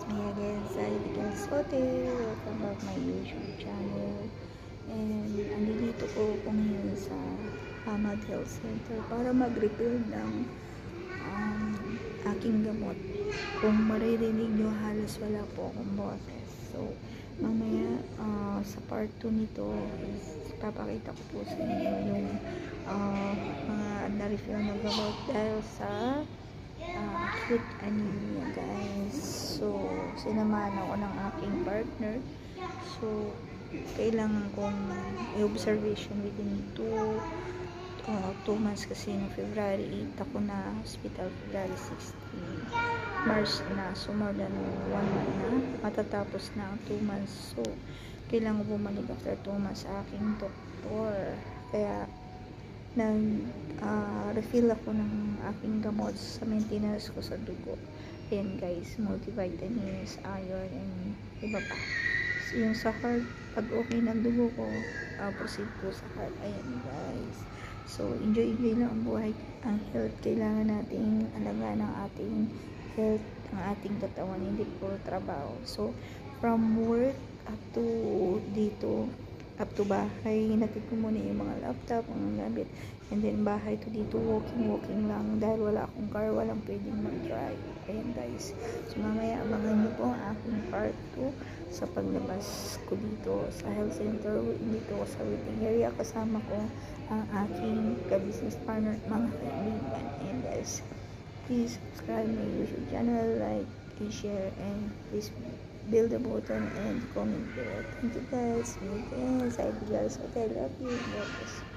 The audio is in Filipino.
Ayan guys, Abigail's Hotel. Welcome back my YouTube channel. And andito po ako ngayon sa Hamad Health Center para mag-refill ng aking gamot. Kung maririnig nyo, halos wala po akong boses. So, mamaya sa part 2 nito is papakita ko po sa inyo yung mga na-refill na gamot dahil sa acute anemia guys. So sinamahan ako ng aking partner, so kailangan kong i-observation within 2 months kasi no February 8 ako na hospital, February 16 March na, so more than 1 month na matatapos na ang 2 months. So kailangan bumalik after 2 months sa aking doktor, kaya refill ako ng aking gamot sa maintenance ko sa dugo. Ayan guys, multivitamins, iron, and iba pa. So, yung sa heart, pag okay ng dugo ko, proceed po sa heart. Ayan guys, so enjoy lang ang buhay, ang health. Kailangan nating alagaan ng ating health, ang ating katawan, hindi po trabaho. So from work up to dito, up to bahay, hinatid ko muna yung mga laptop, mga gamit, and then bahay to dito, walking lang dahil wala akong car, walang pwedeng mag-drive. Ayan guys, so mamaya abangan nyo po ang aking part 2 sa paglabas ko dito sa health center. Dito ko sa waiting area, kasama ko ang aking ka-business partner, mga kaibigan. And guys, please subscribe my YouTube channel, like, share, and please build the button and comment below. Thank you guys. Meet again sa Abigail's Hotel. Love you. God bless.